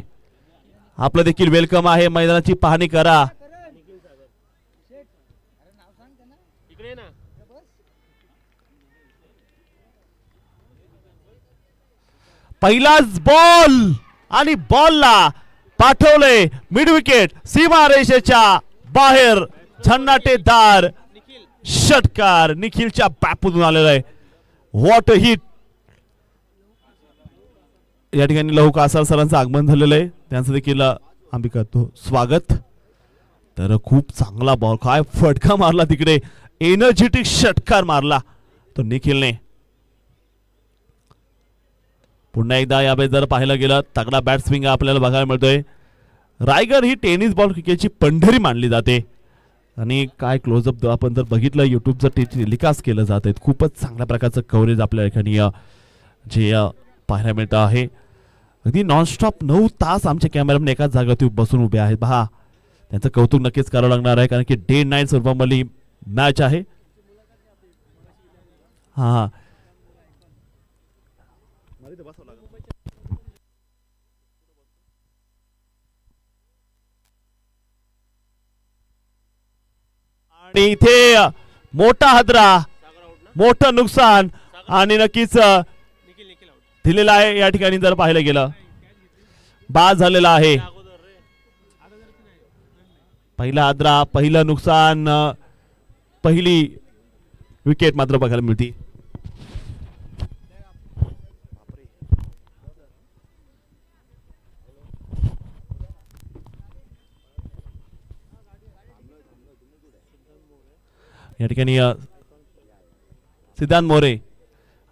Speaker 2: आपलं देखील वेलकम आहे मैदानाची पाहणी करा पहिलाच बॉल आणि बॉलला पाठवले मिड विकेट सीमा रेषेच्या बाहेर झन्नाटेदार षटकार निखिलच्या बॅटमधून आलेला आहे व्हॉट अ हिट या ठिकाणी लहू कासार सरांचं आगमन झालेलं आहे त्यांचं देखील आम्ही करतो स्वागत तर खूप चांगला बॉल काय फटका मारला तिकडे एनर्जेटिक षटकार मारला तो निखिलने पुन्हा एकदा यावेळेस जर पाहायला गेलं तगडा बॅट स्विंग आपल्याला बघायला मिळतोय रायगर ही टेनिस बॉल क्रिकेटची पंढरी मानली जाते आणि काय क्लोजअप आपण जर बघितलं युट्यूबचं टेलिकास्ट केलं जात आहे खूपच चांगल्या प्रकारचं कव्हरेज आपल्या ठिकाणी जे पाहायला मिळतं आहे अगदी नॉनस्टॉप 9 तास आमचे कॅमेरामॅन एकाच जागेवरती बसून उभे आहेत पहा त्यांचं कौतुक नक्कीच करावं लागणार आहे कारण की डे नाईट स्वरूपामध्ये मॅच आहे हा आणि इथे मोठा हादरा मोठं नुकसान आणि नक्कीच दिलेला आहे या ठिकाणी जर पाहिलं गेलं बाद झालेला आहे पहिला हादरा पहिलं नुकसान पहिली विकेट मात्र बघायला मिळते या ठिकाणी सिद्धांत मोरे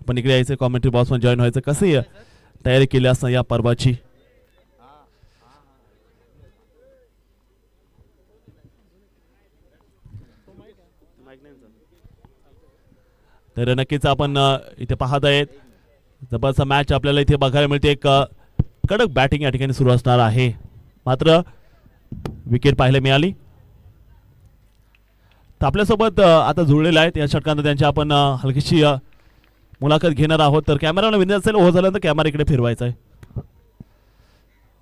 Speaker 2: आपण इकडे यायचं कॉमेंट्री बॉक्स मध्ये जॉईन व्हायचं कसे तयारी केली असणार या पर्वाची तर नक्कीच आपण इथे पाहत आहेत जबरदस्त मॅच आपल्याला इथे बघायला मिळते एक कडक बॅटिंग या ठिकाणी सुरू असणार आहे मात्र विकेट पाहायला मिळाली तर आपल्यासोबत आता जुळलेला आहे या षटकांत त्यांची आपण हलकीशी मुलाखत घेणार आहोत तर कॅमेराला विनंती असेल हो झालं तर कॅमेरा इकडे फिरवायचा आहे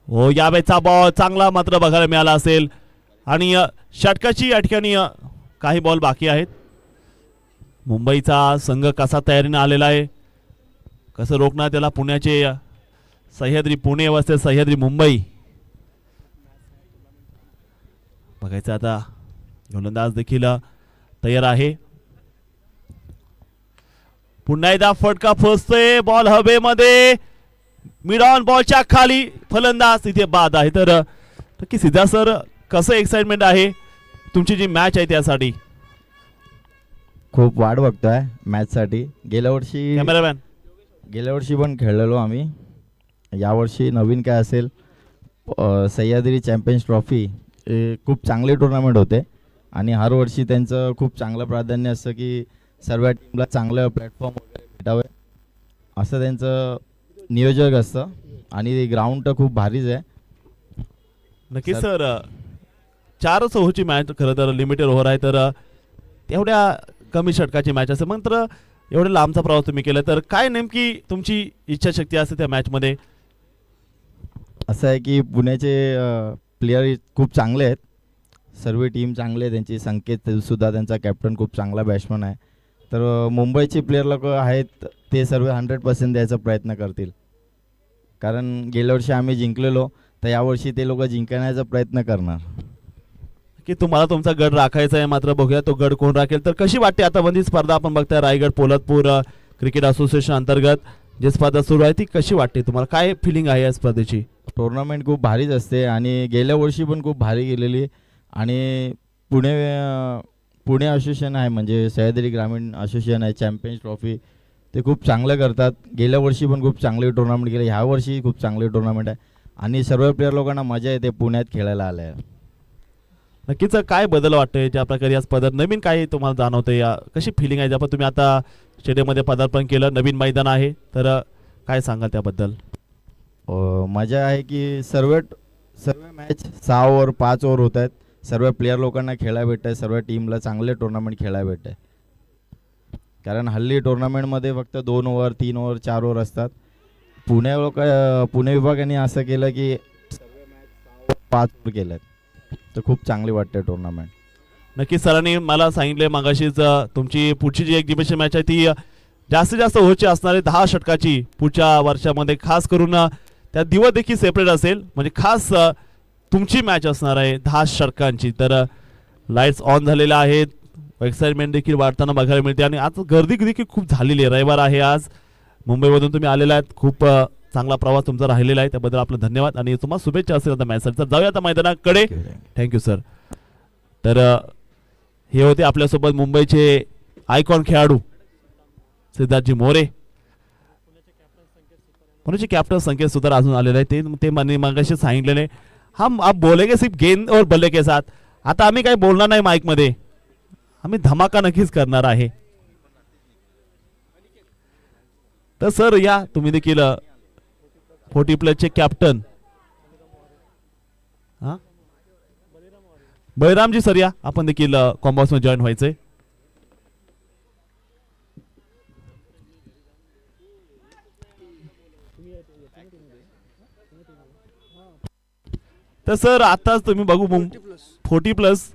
Speaker 2: हो यावेळेचा बॉल चांगला मात्र बघायला मिळाला असेल आणि षटकाची या ठिकाणी काही बॉल बाकी आहेत मुंबईचा संघ कसा तयारीने आलेला आहे, कसं रोखणार त्याला पुण्याचे सह्याद्री पुणे वरचे सह्याद्री मुंबई. बघायचं आता. गोलंदाज देखील तयार आहे. पुन्हा एकदा फटका फसतोय. बॉल हवेमध्ये. मिड ऑन बॉलच्या खाली फलंदाज तिथे बाद आहे. तर नक्की सिद्धा सर कसं एक्साइटमेंट आहे तुमची जी मॅच आहे त्यासाठी?
Speaker 3: खूप वाट बघतोय मॅचसाठी. गेल्या वर्षी पण खेळलेलो आम्ही. यावर्षी नवीन काय असेल, सह्याद्री चॅम्पियन्स ट्रॉफी खूप चांगले टुर्नामेंट होते आणि हर वर्षी त्यांचं खूप चांगलं प्राधान्य असतं की सर्व टीमला चांगलं प्लॅटफॉर्म वगैरे भेटावे असं त्यांचं नियोजक असतं आणि ग्राउंड तर खूप भारीच आहे.
Speaker 2: नक्कीच सर. 4 ओव्हरची मॅच खरं तर लिमिटेड ओव्हर आहे, तर तेवढ्या कमी षटकाची मॅच असते. मग तर एवढा लांबचा प्रवास तुम्ही केला, तर काय नेमकी तुमची इच्छाशक्ती असते त्या मॅचमध्ये?
Speaker 3: असं आहे की पुण्याचे प्लेयर खूप चांगले आहेत. सर्व टीम चांगले आहे त्यांची. संकेत सुद्धा त्यांचा कॅप्टन खूप चांगला बॅट्समन आहे. तर मुंबईचे प्लेयर लोक आहेत ते सर्व 100% द्यायचा प्रयत्न करतील. कारण गेल्या वर्षी आम्ही जिंकलेलो, तर यावर्षी ते लोक जिंकण्याचा प्रयत्न करणार.
Speaker 2: की तुम्हाला तुमचा गड राखायचा आहे, मात्र बघूया तो गड कोण राखेल. तर कशी वाटते आता बंदी स्पर्धा आपण बघताय रायगड पोलादपूर क्रिकेट असोसिएशन अंतर्गत जी स्पर्धा सुरू आहे ती कशी वाटते तुम्हाला? काय फिलिंग आहे या स्पर्धेची?
Speaker 3: टुर्नामेंट खूप भारीच असते आणि गेल्या वर्षी पण खूप भारी गेलेली. आणि पुणे असोसिएशन आहे म्हणजे सह्याद्री ग्रामीण असोसिएशन आहे, चॅम्पियन्स ट्रॉफी ते खूप चांगलं करतात. गेल्या वर्षी पण खूप चांगले टुर्नामेंट केले, ह्या वर्षी खूप चांगले टुर्नामेंट आहे आणि सर्व प्लेयर लोकांना मजा येते पुण्यात खेळायला आल्या.
Speaker 2: नक्कीच. काय बदल वाटतंय ज्या प्रकारे या स्पर्धेत नवीन काय तुम्हाला जाणवतंय? या कशी फिलिंग आहे ज्या तुम्ही आता स्टेडियममध्ये पदार्पण केलं, नवीन मैदान आहे, तर काय सांगाल त्याबद्दल?
Speaker 3: मजा आहे की सर्व मॅच 6 ओव्हर 5 ओव्हर होत आहेत. सर्व प्लेयर लोकांना खेळायला भेटत आहे, सर्व टीमला चांगले टुर्नामेंट खेळायला भेटत आहे. कारण हल्ली टुर्नामेंटमध्ये फक्त 2 ओव्हर 3 ओव्हर 4 ओव्हर असतात. पुणे विभागाने असं केलं की सर्व मॅच 5 ओव्हर केलं, तर खूप चांगली वाटते टुर्नामेंट.
Speaker 2: नक्की. सरांनी मला सांगितले मागाशीच तुमची पुढची जी एक्झिबिशन मॅच आहे ती जास्तीत जास्त ओव्हरची असणारे 10 षटकाची पुढच्या वर्षामध्ये खास करून त्या दिवस देखील सेपरेट असेल, म्हणजे खास तुमची मॅच असणार आहे 10 षटकांची. तर लाईट्स ऑन झालेल्या आहेत, एक्साइटमेंट देखील वाढताना बघायला मिळते आणि आज गर्दी देखील खूप झालेली आहे. रविवार आहे आज, मुंबईमधून तुम्ही आलेला आहेत, खूप चांगला प्रवास तुमचा राहिलेला आहे, त्याबद्दल आपलं धन्यवाद आणि तुम्हाला शुभेच्छा असेल आता मॅचसाठी. तर जाऊया आता मैदानाकडे. Thank you sir. तर हे होते आपल्यासोबत मुंबईचे आयकॉन खेळाडू सिद्धार्थजी मोरे. पुण्याचे कॅप्टन संकेत सुतार अजून आलेले आहे. ते मगाशी सांगितलेले हम आप बोलेंगे सिर्फ गेंद और बल्ले के साथ. आता आम्ही काही बोलणार नाही माईक मध्ये, आम्ही धमाका नक्कीच करणार आहे. तर सर या तुम्ही देखील 40 प्लसचे कॅप्टन बळीरामजी सर या, आपण देखील कॉम्बॉक्स मध्ये जॉईन व्हायचंय. तर सर आताच तुम्ही बघू 40 प्लस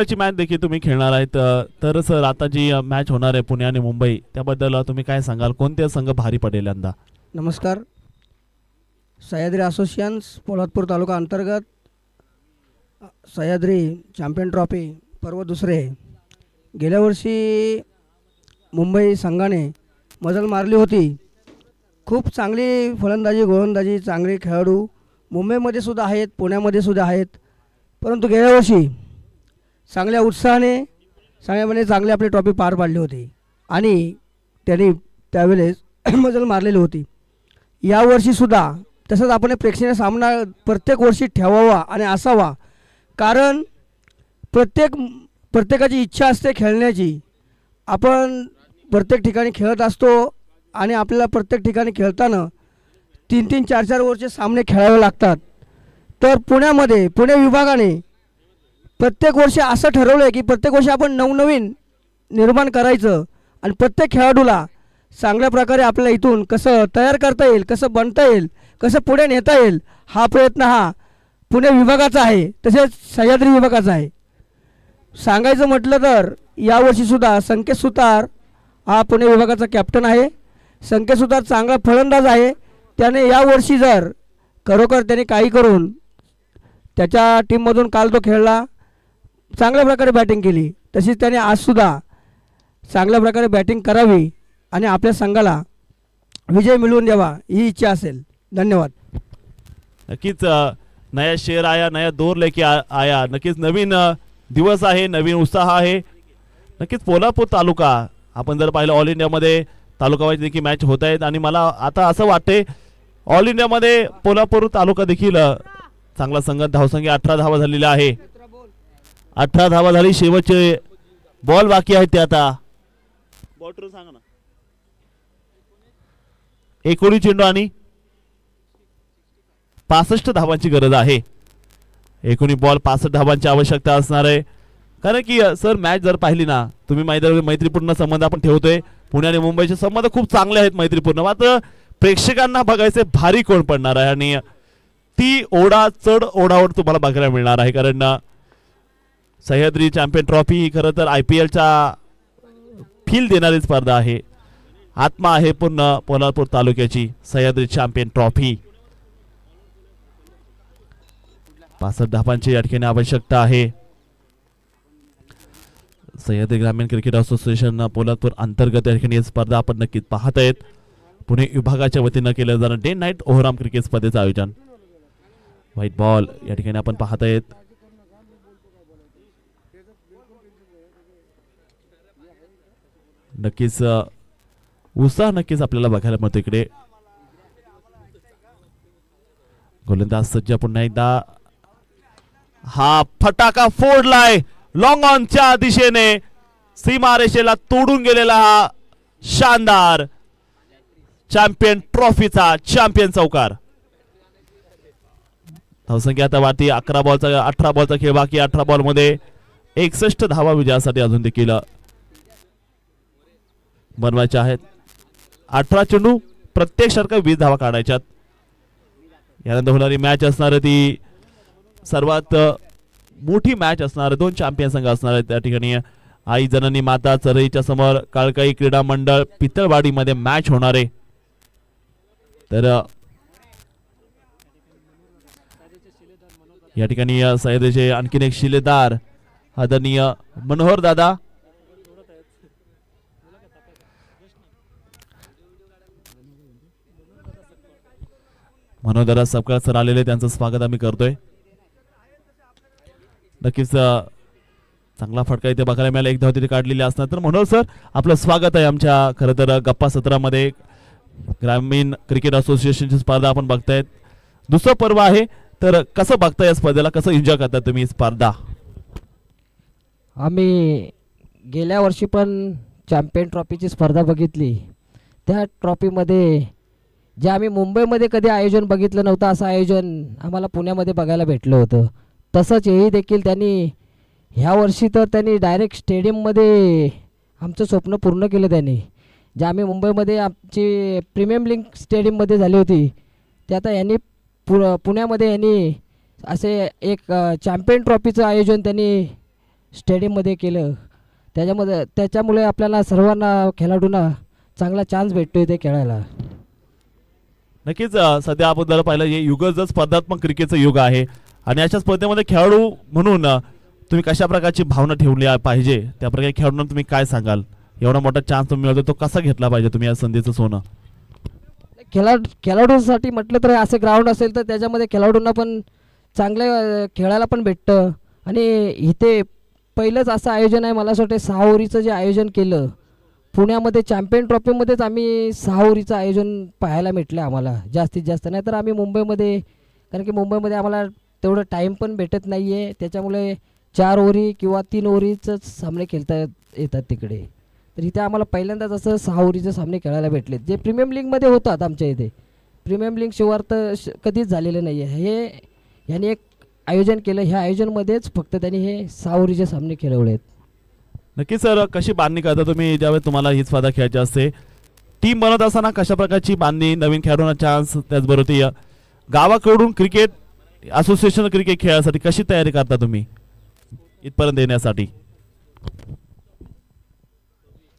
Speaker 2: ची मॅच देखील तुम्ही खेळणार आहेत. तर सर आता जी मॅच होणार आहे पुणे आणि मुंबई, त्याबद्दल तुम्ही काय सांगाल? कोणते संघ भारी पडेल यंदा?
Speaker 4: नमस्कार. सह्याद्री असोसिएशन्स पोलादपूर तालुका अंतर्गत सह्याद्री चॅम्पियन ट्रॉफी पर्व दुसरे. गेल्या वर्षी मुंबई संघाने मजल मारली होती. खूप चांगली फलंदाजी गोलंदाजी चांगले खेळाडू मुंबईमध्ये सुद्धा आहेत, पुण्यामध्ये सुद्धा आहेत. परंतु गेल्या वर्षी चांगल्या उत्साहाने चांगली आपली ट्रॉफी पार पाडली होती आणि त्यांनी त्यावेळेस मजल मारलेली होती. यावर्षीसुद्धा तसंच आपण प्रेक्षणीय सामना प्रत्येक वर्षी ठेवावा आणि असावा. कारण प्रत्येकाची इच्छा असते खेळण्याची. आपण प्रत्येक ठिकाणी खेळत असतो आणि आपल्याला प्रत्येक ठिकाणी खेळताना 3-3, 4-4 ओव्हरचे सामने खेळावे लागतात. तर पुणे विभागाने प्रत्येक वर्षी असं ठरवलं आहे की प्रत्येक वर्षी आपण नवनवीन निर्माण करायचं आणि प्रत्येक खेळाडूला चांगल्या प्रकारे आपल्याला इथून कसं तयार करता येईल, कसं बनता येईल, कसं पुढे नेता येईल, हा प्रयत्न पुणे विभागाचा आहे, तसेच सह्याद्री विभागाचा आहे. सांगायचं म्हटलं तर यावर्षीसुद्धा संकेत सुतार हा पुणे विभागाचा कॅप्टन आहे. संकेत सुतार चांगला फलंदाज आहे. त्याने यावर्षी जर खरोखर त्याने काही करून त्याच्या टीममधून काल तो खेळला, चांगल्या प्रकारे बॅटिंग केली. तशीच त्याने आजसुद्धा चांगल्या प्रकारे बॅटिंग करावी आणि आपल्या संघाला विजय मिळवून द्यावा ही इच्छा असेल. धन्यवाद.
Speaker 2: नक्कीच नया शेर आया, नया दौर लेके आया. नक्कीच नवीन दिवस आहे, नवीन उत्साह आहे. नक्कीच पोलादपूर तालुका आपण जर पाहिलं ऑल इंडियामध्ये तालुका वाईज देखील मॅच होत आहेत आणि मला आता असं वाटते ऑल इंडियामध्ये पोलादपूर तालुका देखील चांगला संघ. धावसंख्या 18 धावा झालेल्या आहे. 18 धावा झाली. शेवटचे बॉल बाकी आहेत ते आता बॉटर सांगा ना. 19 चेंडू आणि 65 धावांची गरज आहे. 19 बॉल 65 धावांची आवश्यकता असणार आहे. कारण की सर मॅच जर पाहिली ना तुम्ही मैत्रीपूर्ण संबंध आपण ठेवतोय. पुणे आणि मुंबईचे संबंध खूप चांगले आहेत मैत्रीपूर्ण. मात्र प्रेक्षकांना बघायचे भारी कोण पडणार आहे आणि ती चढ ओढावर तुम्हाला बघायला मिळणार आहे. कारण सह्याद्री चॅम्पियन ट्रॉफी ही खरं तर IPLचा फील देणारी स्पर्धा आहे. आत्मा आहे पूर्ण पोलादपूर तालुक्याची सह्याद्री चॅम्पियन ट्रॉफी. 65 धावांची या ठिकाणी आवश्यकता आहे. सह्याद्री ग्रामीण क्रिकेट असोसिएशन पोलादपूर अंतर्गत या ठिकाणी स्पर्धा आपण नक्कीच पाहत आहेत. पुणे विभागाच्या वतीनं केलं जाणारं डे नाईट ओव्हरऑल क्रिकेट स्पर्धेचं आयोजन. व्हाईट बॉल या ठिकाणी आपण पाहत आहेत. नक्कीच उत्साह नक्कीच आपल्याला बघायला मिळतो इकडे. गोलंदाज सज्ज पुन्हा एकदा. हा फटाका फोडलाय लॉंग ऑनच्या दिशेने. सीमारेषेला तोडून गेलेला हा शानदार चॅम्पियन ट्रॉफीचा चॅम्पियन चौकार. धावसंख्या आता वाढती. 18 बॉलचा खेळ बाकी. 18 बॉल मध्ये 61 धावा विजयासाठी अजून देखील बनवायच्या आहेत. 18 चेंडू प्रत्येक षटकात 20 धावा काढायच्यात. यानंतर होणारी मॅच असणार ती सर्वात मोठी मॅच असणार. 2 चॅम्पियन संघ असणार आहेत त्या ठिकाणी. आई जननी माता चरईच्या समोर काळकाई क्रीडा मंडळ पितळवाडी मध्ये मॅच होणार आहे. तर या ठिकाणी सह्याद्रीचे आणखीन एक शिलेदार आदरणीय मनोहर दादा सपकाळ सर आलेले, त्यांचं स्वागत आम्ही करतोय. नक्कीच चांगला फटका इथे बघायला मिळाला. एक धाव तिथे काढलेली असणार. तर मनोहर सर आपलं स्वागत आहे आमच्या खरं तर गप्पा सत्रामध्ये. ग्रामीण क्रिकेट असोसिएशनची स्पर्धा आपण बघतायत. दुसरं पर्व आहे तर कसं बघता या स्पर्धेला, कसं एन्जॉय करता तुम्ही स्पर्धा?
Speaker 5: आम्ही गेल्या वर्षी पण चॅम्पियन ट्रॉफीची स्पर्धा बघितली. त्या ट्रॉफीमध्ये जे आम्ही मुंबईमध्ये कधी आयोजन बघितलं नव्हतं असं आयोजन आम्हाला पुण्यामध्ये बघायला भेटलं होतं. तसंच हेही देखील त्यांनी ह्या वर्षी तर त्यांनी डायरेक्ट स्टेडियममध्ये आमचं स्वप्न पूर्ण केलं. त्यांनी जे आम्ही मुंबईमध्ये आमची प्रीमियम लीग स्टेडियममध्ये झाली होती ते आता यांनी पुण्यामध्ये यांनी असे एक चॅम्पियन ट्रॉफीचं आयोजन त्यांनी स्टेडियममध्ये केलं. त्याच्यामुळे आपल्याला सर्वांना खेळाडूंना चांगला चान्स भेटतो इथे खेळायला.
Speaker 2: नक्कीच सध्या आपण जर पाहिलं हे युग जर स्पर्धात्मक क्रिकेटचं युग आहे आणि अशा स्पर्धेमध्ये खेळाडू म्हणून तुम्ही कशा प्रकारची भावना ठेवली पाहिजे, त्या प्रकारे खेळाडूंना तुम्ही काय सांगाल? एवढा मोठा चान्स तुम्ही मिळतो तो कसा घेतला पाहिजे तुम्ही या संधीचं सोनं?
Speaker 5: खेळाडूंसाठी म्हटलं तर असं ग्राउंड असेल तर त्याच्यामध्ये खेळाडूंना पण चांगलं खेळायला पण भेटतं. आणि इथे पहिलंच असं आयोजन आहे मला असं वाटतं 6 ओव्हरीचं जे आयोजन केलं पुण्यामध्ये चॅम्पियन ट्रॉफीमध्येच आम्ही 6 ओव्हरीचं आयोजन पाहायला भेटलं आम्हाला जास्तीत जास्त. नाही तर आम्ही मुंबईमध्ये, कारण की मुंबईमध्ये आम्हाला तेवढं टाईम पण भेटत नाही आहे, त्याच्यामुळे 4 ओव्हरी किंवा 3 ओव्हरीचंच सामने खेळता येतात तिकडे. तर इथे आम्हाला पहिल्यांदाच असं 6 ओव्हरीचे सामने खेळायला भेटलेत जे प्रीमियम लीगमध्ये होतात आमच्या इथे. प्रीमियम लीग शिवार तर कधीच झालेलं नाही आहे. हे यांनी एक आयोजन केलं, ह्या आयोजनमध्येच फक्त त्यांनी हे 6 ओव्हरीचे सामने खेळवले आहेत.
Speaker 2: नक्की सर, कशी बांधणी करता तुम्ही ज्यावेळेस तुम्हाला ही स्पर्धा खेळायची असते? टीम बनवत असताना कशा प्रकारची बांधणी, नवीन खेळाडूंना चान्स, त्याचबरोबर गावाकडून क्रिकेट असोसिएशन क्रिकेट खेळासाठी कशी तयारी करता तुम्ही इथपर्यंत येण्यासाठी?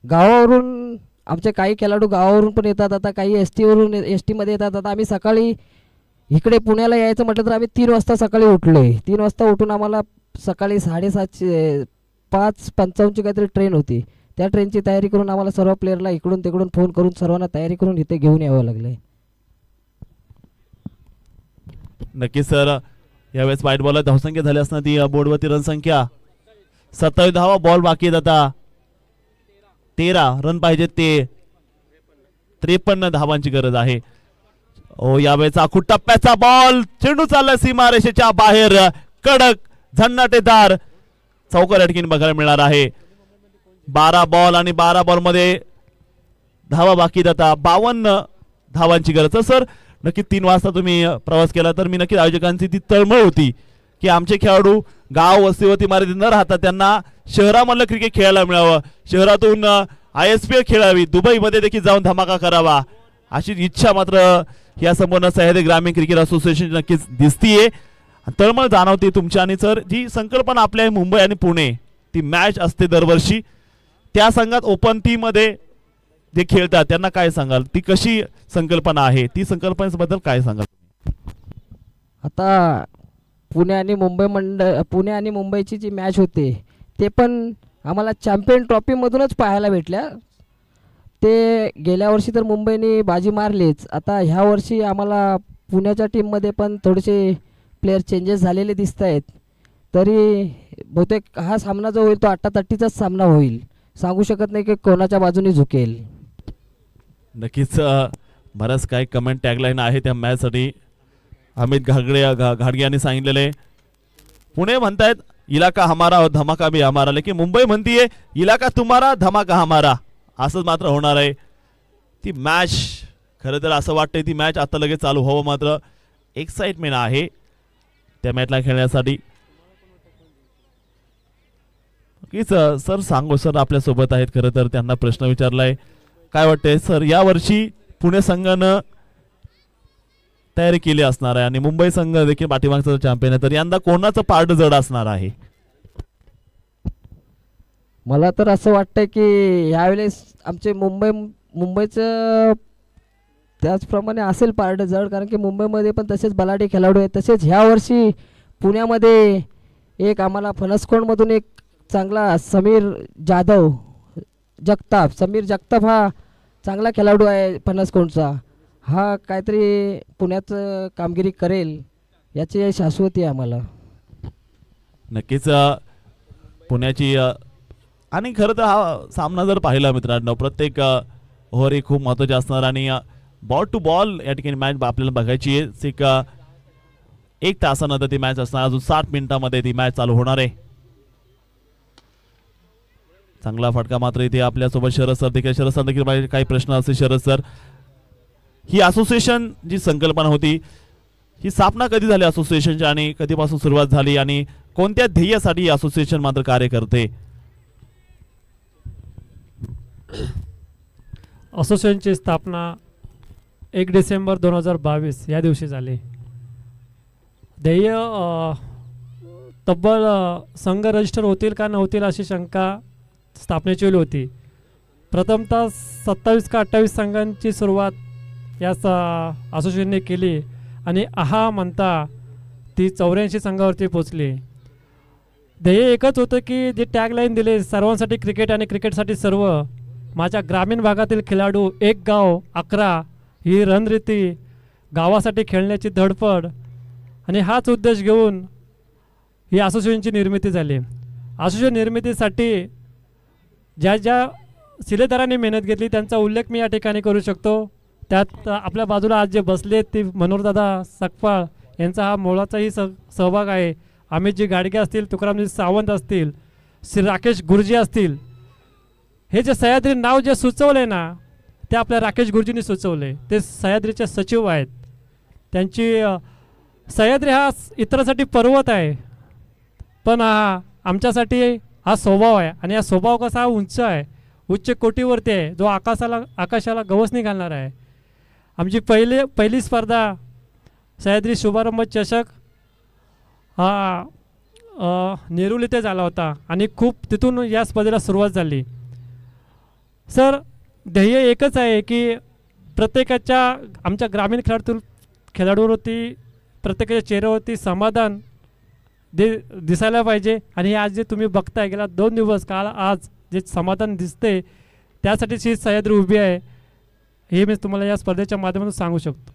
Speaker 5: गावावरून आमचे काही खेळाडू गावावरून पण येतात, आता काही एस टीमध्ये येतात. आता आम्ही सकाळी इकडे पुण्याला यायचं म्हटलं तर आम्ही 3 वाजता सकाळी उठलो आहे. 3 वाजता उठून आम्हाला सकाळी 7:30 5:55ची काहीतरी ट्रेन होती. त्या ट्रेनची तयारी करून आम्हाला सर्व प्लेयरला इकडून तिकडून फोन करून सर्वांना तयारी करून इथे घेऊन यावं लागलं.
Speaker 2: नक्कीच सर, यावेळेस व्हाईट बॉलला धावसंख्या झाली असणार ती बोर्डवरती रनसंख्या 27 धावा, बॉल बाकी आहेत आता 13 रन पाहिजेत ते 53 धावांची गरज आहे. ओ यावेळेचा टप्प्याचा बॉल, चेंडू चालला सीमारेषेच्या बाहेर, कडक झन्नाटेदार चौकार या ठिकाणी बघायला मिळणार आहे. 12 बॉल आणि 12 बॉल मध्ये धावा बाकी आता 52 धावांची गरज. सर नक्की 3 वाजता तुम्ही प्रवास केला तर मी नक्की आयोजकांची ती तळमळ होती की आमचे खेळाडू गाव वस्तीवरती मर्यादित न राहता त्यांना शहरामधलं क्रिकेट खेळायला मिळावं, शहरातून ISPL खेळावी, दुबईमध्ये देखील जाऊन धमाका करावा अशी इच्छा मात्र या संपूर्ण सह्याद्री ग्रामीण क्रिकेट असोसिएशन नक्कीच दिसतीये, तळमळ जाणवते तुमच्या. आणि सर जी संकल्पना आपल्या मुंबई आणि पुणे ती मॅच असते दरवर्षी, त्या संघात ओपन टीम मध्ये जे खेळतात त्यांना काय सांगाल, ती कशी संकल्पना आहे, ती संकल्पनेबद्दल काय सांगाल?
Speaker 5: आता पुणे आणि मुंबईची जी मॅच होते ते पण आम्हाला चॅम्पियन ट्रॉफीमधूनच पाहायला भेटल्या. ते गेल्या वर्षी तर मुंबईने बाजी मारलीच, आता ह्या वर्षी आम्हाला पुण्याच्या टीममध्ये पण थोडेसे प्लेयर चेंजेस झालेले दिसत आहेत. तरी बहुतेक हा सामना जो होईल तो 88चाच सामना होईल, सांगू शकत नाही की कोणाच्या बाजूने झुकेल.
Speaker 2: नक्कीच बरंच काही कमेंट टॅगलाईन आहे त्या मॅचसाठी. अमित घाडगे यांनी सांगितलेले, पुणे म्हणतायत इलाका हमारा और धमाका भी हमारा, लेकिन मुंबई म्हणतीये इलाका तुम्हारा धमाका हमारा. असंच मात्र होणार आहे ती मॅच. खरं तर असं वाटतंय ती मॅच आता लगेच चालू व्हावं, मात्र एक्साइटमेंट आहे त्या मॅचला खेळण्यासाठी. सर सांगू सर आपल्या सोबत आहेत, खरं तर त्यांना प्रश्न विचारलाय. काय वाटतंय सर, या वर्षी पुणे संघानं तयारी केली असणार आहे आणि मुंबई संघ देखील पाठीमागचा चॅम्पियन आहे, तर यंदा कोणाचं पारड जड असणार आहे?
Speaker 5: मला तर असं वाटतंय की यावेळेस आमचे मुंबईचं त्याचप्रमाणे असेल पारड जड, कारण की मुंबईमध्ये पण तसेच बलाढ्य खेळाडू आहेत. तसेच ह्या वर्षी पुण्यामध्ये एक आम्हाला फणसकोंडमधून एक चांगला समीर जगताप हा चांगला खेळाडू आहे फणसकोंडचा. हा काहीतरी पुण्याचं कामगिरी करेल याची शाश्वती आहे आम्हाला.
Speaker 2: नक्कीच पुण्याची आणि खरं तर हा सामना जर पाहिला मित्रांनो, प्रत्येक ओव्हर ही खूप महत्त्वाची असणार आणि बॉल टू बॉल या ठिकाणी मॅच आपल्याला बघायची आहे. 1 तासानंतर ती मॅच असणार, अजून 60 मिनिटांमध्ये ती मॅच चालू होणार आहे. चांगला फटका मात्र इथे आपल्यासोबत शरद सर देखील काही प्रश्न असतील. शरद सर, ही असोसिएशन जी संकल्पना होती ही स्थापना कधी झाली असोसिएशनची आणि कधीपासून सुरुवात झाली आणि कोणत्या ध्येयासाठी ही असोसिएशन मात्र कार्य करते?
Speaker 6: असोसिएशनची स्थापना 1 डिसेंबर 2022 या दिवशी झाली. ध्येय तब्बल संघ रजिस्टर होतील का नव्हतील अशी शंका स्थापनेची वेळी होती. प्रथमतः 27 का 28 संघांची सुरुवात या असोसिएशनने केली आणि आहा म्हणता ती 84 संघावरती पोचली. ध्येय एकच होतं की जे टॅगलाईन दिले, सर्वांसाठी क्रिकेट आणि क्रिकेटसाठी सर्व. माझ्या ग्रामीण भागातील खेळाडू, एक गाव 11 ही रणनीती, गावासाठी खेळण्याची धडपड आणि हाच उद्देश घेऊन ही असोसिएशनची निर्मिती झाली. असोसिएशन निर्मितीसाठी ज्या शिलेदारांनी मेहनत घेतली त्यांचा उल्लेख मी या ठिकाणी करू शकतो. त्यात आपल्या बाजूला आज जे बसले ते मनोहरदादा सकपाळ यांचा हा मोलाचाही सहभाग आहे. अमितजी गाडगे असतील, तुकारामजी सावंत असतील, श्री राकेश गुरुजी असतील. हे जे सह्याद्री नाव जे सुचवले ना ते आपल्या राकेश गुरुजींनी सुचवले. ते सह्याद्रीचे सचिव आहेत. त्यांची सह्याद्री हा इतरांसाठी पर्वत आहे, पण आमच्यासाठी हा स्वभाव आहे आणि हा स्वभाव कसा उंच आहे, उच्च कोटीवरती आहे, जो आकाशाला गवसणी घालणार आहे. आमची पहिली स्पर्धा सह्याद्री शुभारंभ चषक हा नेरुल इथे झाला होता आणि खूप तिथून या स्पर्धेला सुरुवात झाली. सर, ध्येय एकच आहे की प्रत्येकाच्या आमच्या ग्रामीण खेळाडूवरती प्रत्येकाच्या चेहऱ्यावरती समाधान दिसायला पाहिजे. आणि आज जे तुम्ही बघताय गेला 2 दिवस काल आज जे समाधान दिसते त्यासाठीच ही सह्याद्री उभी आहे, हे मी तुम्हाला या स्पर्धेच्या माध्यमातून सांगू शकतो.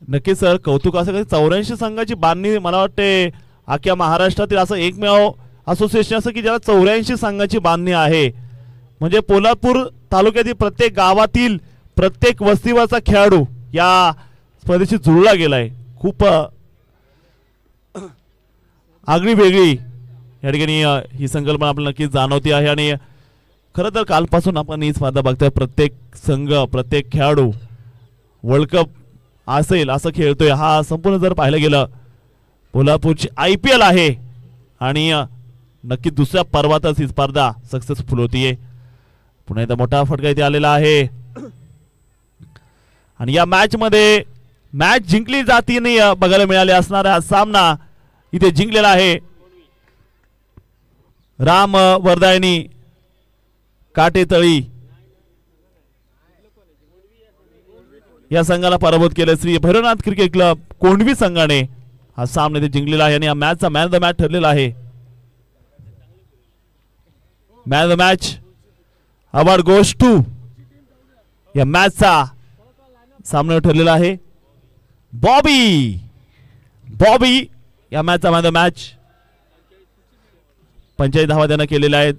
Speaker 2: नक्की सर, कौतुक. असं 84 संघाची बांधणी मला वाटते अख्ख्या महाराष्ट्रातील असं एकमेव असोसिएशन असं की ज्याला 84 संघाची बांधणी आहे. म्हणजे पोलादपूर तालुक्यातील प्रत्येक गावातील प्रत्येक वस्तीवरचा खेळाडू या स्पर्धेशी जुळला गेलाय. खूप आगळी वेगळी या ठिकाणी ही संकल्पना आपल्याला नक्कीच जाणवती आहे. आणि खरं तर कालपासून आपण ही स्पर्धा बघतोय. प्रत्येक संघ, प्रत्येक खेळाडू वर्ल्ड कप असेल असं खेळतोय. हा संपूर्ण जर पाहिलं गेलं पोलादपूरची IPL आहे आणि नक्की दुसऱ्या पर्वातच ही स्पर्धा सक्सेसफुल होतीये. पुन्हा एकदा मोठा फटका इथे आलेला आहे आणि या मॅच मध्ये मॅच जिंकली जातीने बघायला मिळाले असणारा हा सामना इथे जिंकलेला आहे. राम वरदायनी काटेतळी या संघाला पराभूत केले. श्री भैरवनाथ क्रिकेट क्लब कोंढवी संघाने हा सामना इथे जिंकलेला आहे आणि या मॅचचा मॅन ऑफ द मॅच ठरलेला आहे. Man of the match award goes to या मॅचचा सामना ठरलेला आहे बॉबी या मॅचचा मॅन ऑफ द मॅच. 45 धावा त्यानं केलेल्या आहेत.